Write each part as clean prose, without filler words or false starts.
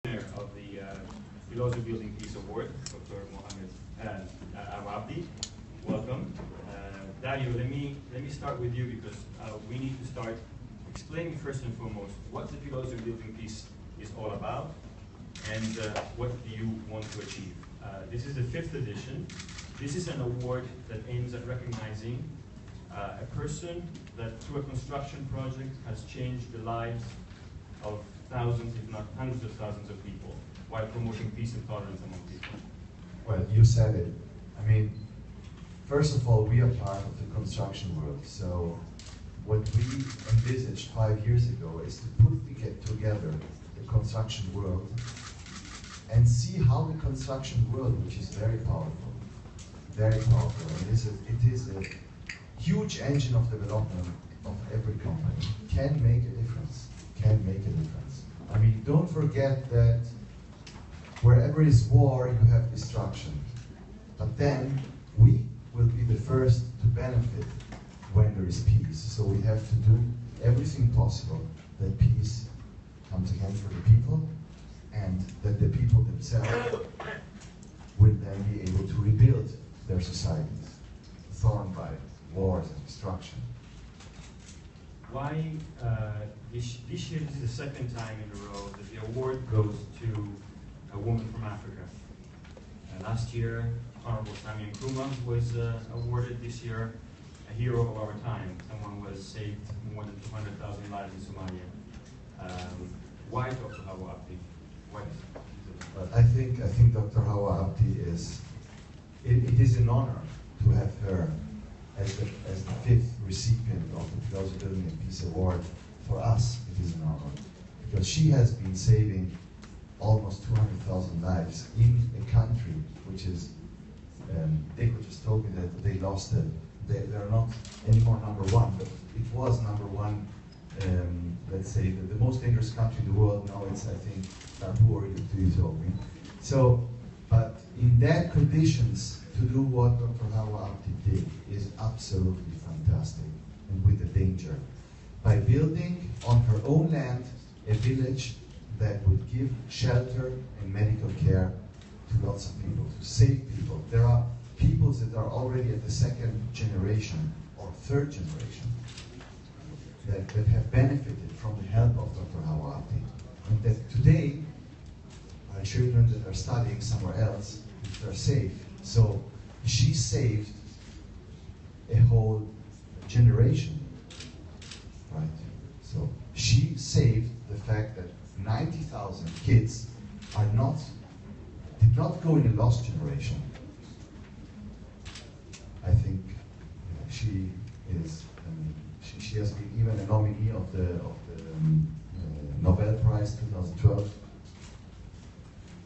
winner of the Pilosio Building Peace Award, Dr. Hawa Abdi. Welcome. Dario, let me start with you because we need to start explaining first and foremost what the Pilosio Building Peace is all about and what do you want to achieve. This is the 5th edition. This is an award that aims at recognizing a person that through a construction project has changed the lives of thousands, if not hundreds of thousands of people, while promoting peace and tolerance among people. Well, you said it. I mean, first of all, we are part of the construction world. So what we envisaged 5 years ago is to put together the construction world and see how the construction world, which is very powerful, and it is a huge engine of development of every company, can make a difference. I mean, don't forget that wherever is war, you have destruction. But then we will be the first to benefit when there is peace. So we have to do everything possible that peace comes again for the people, and that the people themselves will then be able to rebuild their societies, torn by wars and destruction. Why this year, this is the second time in a row that the award goes to a woman from Africa. Last year, Honorable Samia Nkrumah was awarded. This year, a hero of our time. Someone who has saved more than 200,000 lives in Somalia. Why Dr. Hawa Abdi? I think Dr. Hawa Abdi is, it is an honor to have her as the 5th recipient of the Pilosio Building Peace Award. For us, it is an honor, because she has been saving almost 200,000 lives in a country which is, Deco just told me that they lost it. They're not anymore #1, but it was #1, let's say, the most dangerous country in the world. Now it's, I think, Darfur, you told me. So, but in that conditions, to do what Dr. Hawa Abdi did is absolutely fantastic, and with the danger. By building on her own land a village that would give shelter and medical care to lots of people, to save people. There are peoples that are already at the 2nd generation or 3rd generation that have benefited from the help of Dr. Hawa Abdi. And that today, our children that are studying somewhere else, they're safe. So she saved a whole generation, right? So she saved the fact that 90,000 kids did not go in a lost generation. I think she is. She has been even a nominee of the Nobel Prize 2012.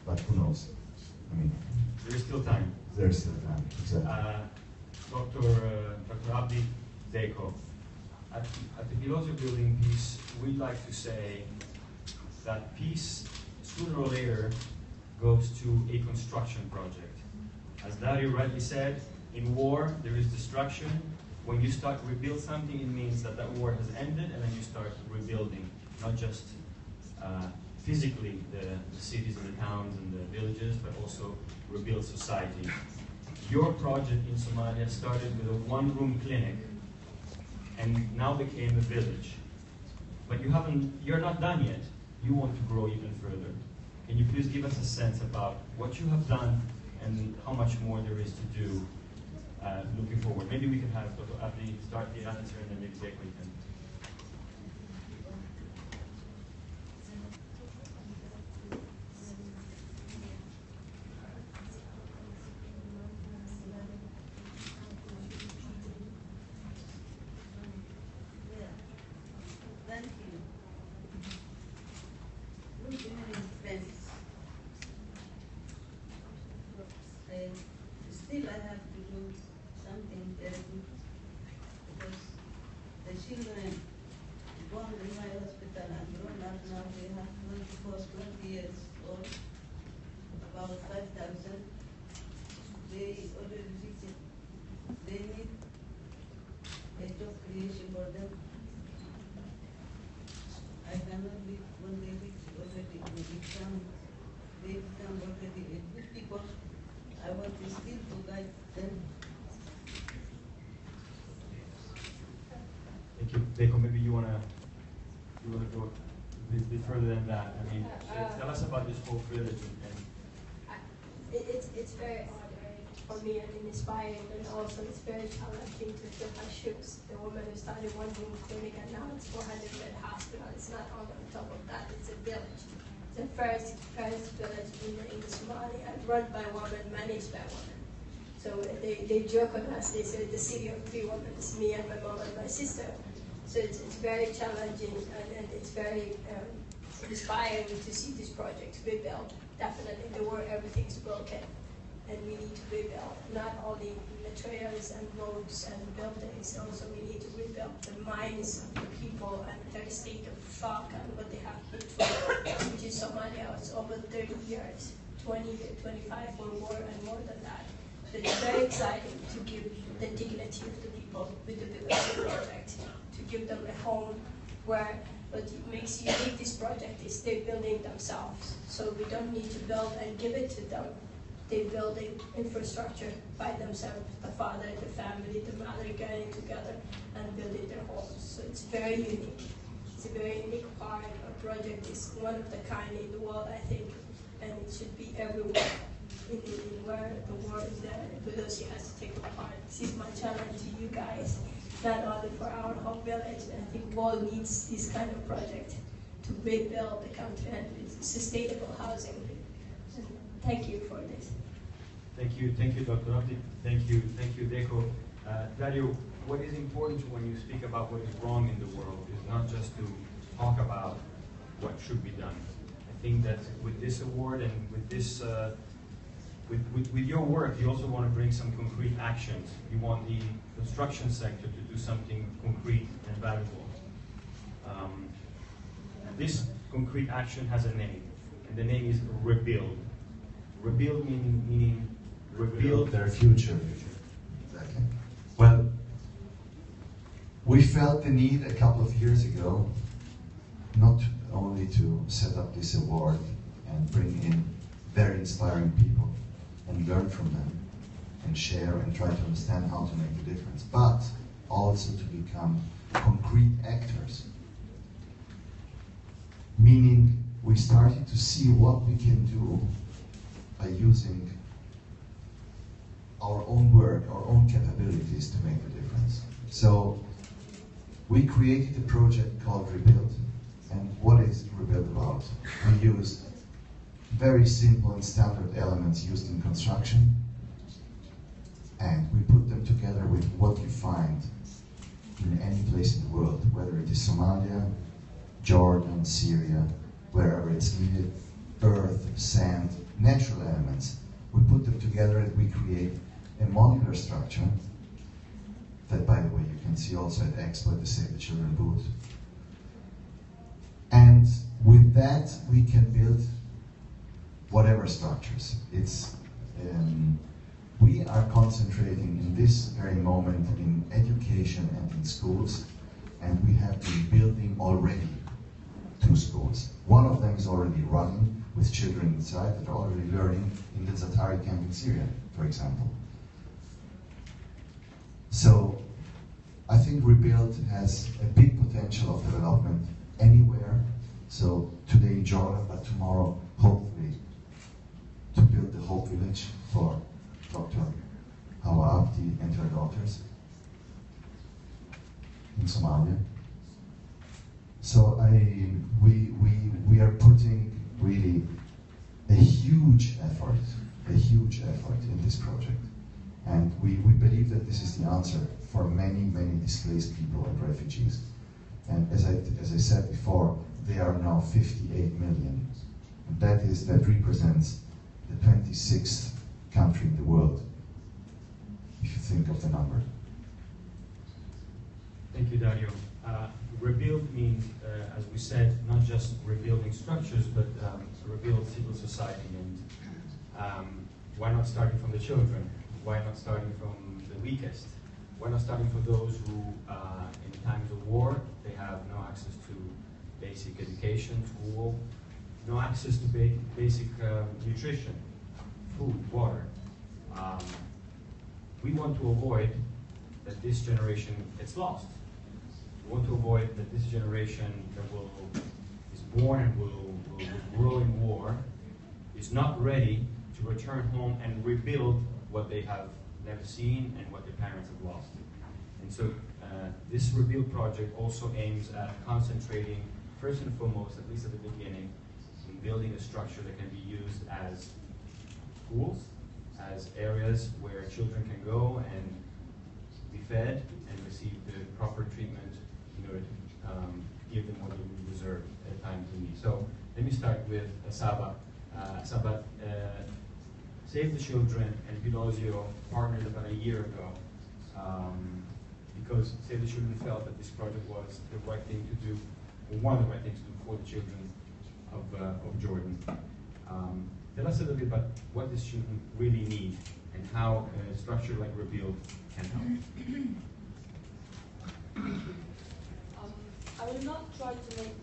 But who knows? I mean, there is still time. There is still time. Exactly. Dr. Abdi Deco, at the Pilosio Building Peace, we'd like to say that peace, sooner or later, goes to a construction project. As Dario rightly said, in war, there is destruction. When you start to rebuild something, it means that that war has ended, and then you start rebuilding, not just physically the cities and the towns and the villages, but also rebuild society. Your project in Somalia started with a 1-room clinic and now became a village. But you're not done yet. You want to grow even further. Can you please give us a sense about what you have done and how much more there is to do looking forward? Maybe we can have Dr. Abdi start the answer, and then maybe Deco can. Thank you. Good evening, friends. Still, I have to do something very good because the children they've done already with people. I want to still to guide them. Thank you. Deco, maybe you wanna go a bit further than that. I mean, tell us about this whole village and it's very hard for me and inspiring, and also it's very challenging to fill my shoes. The woman who started one room clinic and now it's 400-bed hospital. It's not on top of that, it's a village. It's the first village in Somalia, run by women, managed by women. So they joke on us, they say the city of 3 women, it's me and my mom and my sister. So it's very challenging and it's very inspiring to see these projects rebuilt. Definitely, the world, everything's broken, and we need to rebuild not only materials and roads and buildings. Also, we need to rebuild the minds of the people and their state of shock and what they have been through, which is Somalia. It's over 30 years, 20, 25 for war and more than that. So it's very exciting to give the dignity of the people with the Pilosio project, to give them a home where what makes unique this project is they're building themselves. So we don't need to build and give it to them. They're building infrastructure by themselves. The father, the family, the mother getting together and building their homes. So it's very unique. It's a very unique part. Our project is one of the kind in the world, I think, and it should be everywhere. In where the war is there, Pilosio has to take a part. This is my challenge to you guys. Not only for our home village, I think the world needs this kind of project to rebuild the country and sustainable housing. And thank you for this. Thank you, Dr. Abdi. Thank you, Deco. Dario, what is important when you speak about what is wrong in the world is not just to talk about what should be done. I think that with this award and with this with your work, you also want to bring some concrete actions. You want the construction sector to do something concrete and valuable. This concrete action has a name, and the name is rebuild. Rebuild meaning rebuild their future. Exactly. Well, we felt the need a couple of years ago not only to set up this award and bring in very inspiring people and learn from them and share and try to understand how to make a difference, but also to become concrete actors. Meaning we started to see what we can do by using our own work, our own capabilities to make a difference. So we created a project called Rebuild. And what is Rebuild about? We used very simple and standard elements used in construction, and we put them together with what you find in any place in the world, whether it is Somalia, Jordan, Syria, wherever it's needed, earth, sand, natural elements. We put them together and we create a modular structure that, by the way, you can see also at Expo, the Save the Children booth. And with that, we can build whatever structures. We are concentrating in this very moment in education and in schools, and we have been building already 2 schools. One of them is already running with children inside that are already learning in the Zatari camp in Syria, for example. So I think Rebuild has a big potential of development anywhere. So today in Jordan, but tomorrow, hopefully, to build the Hope Village for Dr. Hawa Abdi and her daughters in Somalia. So we are putting really a huge effort in this project. And we believe that this is the answer for many, many displaced people and refugees. And as I said before, there are now 58 million. And that represents the 26th country in the world, if you think of the number. Thank you, Dario. Rebuild means, as we said, not just rebuilding structures, but rebuild civil society. And why not starting from the children? Why not starting from the weakest? Why not starting for those who, in times of war, they have no access to basic education, school, no access to basic nutrition, food, water. We want to avoid that this generation gets lost. We want to avoid that this generation that is born and will grow in war is not ready to return home and rebuild what they have never seen and what their parents have lost. And so this rebuild project also aims at concentrating, first and foremost, at least at the beginning, in building a structure that can be used as schools, as areas where children can go and be fed and receive the proper treatment in order to give them what they really deserve at times of need. So let me start with Saba. Saba, Save the Children and Pilosio partnered about a year ago because Save the Children felt that this project was the right thing to do, or one of the right things to do for the children of Jordan. Tell us a little bit about what these children really need and how a structure like Rebuild can help. I will not try to make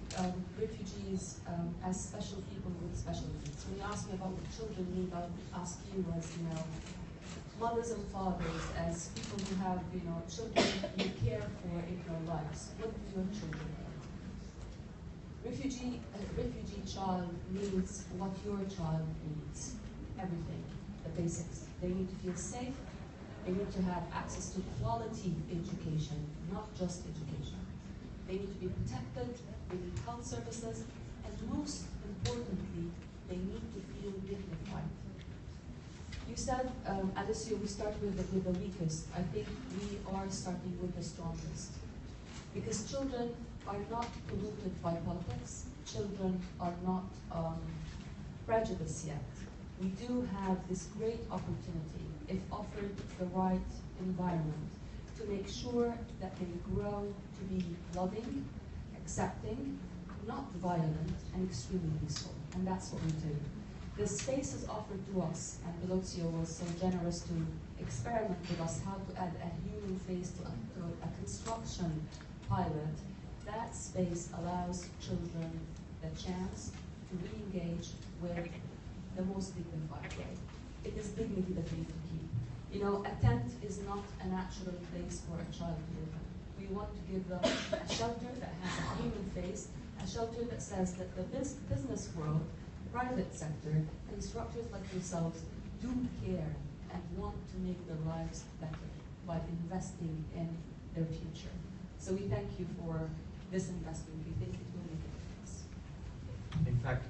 refugees as special people with special needs. When you ask me about what children need, I would ask you as, mothers and fathers, as people who have, children you care for in your lives. What do your children need? A refugee child needs what your child needs. Everything, the basics. They need to feel safe. They need to have access to quality education, not just education. They need to be protected, they need health services, and most importantly, they need to feel dignified. You said, Alessio, we start with the weakest. I think we are starting with the strongest. Because children are not polluted by politics. Children are not prejudiced yet. We do have this great opportunity, if offered the right environment, to make sure that they grow to be loving, accepting, not violent, and extremely peaceful. And that's what we do. The space is offered to us, and Pilosio was so generous to experiment with us how to add a human face to a construction pilot. That space allows children the chance to re-engage with the most dignified way. It is dignity that we need to keep. A tent is not a natural place for a child to live in. We want to give them a shelter that has a human face, a shelter that says that the business world, private sector, and structures like yourselves do care and want to make their lives better by investing in their future. So we thank you for this investment. We think it will make a difference. In fact,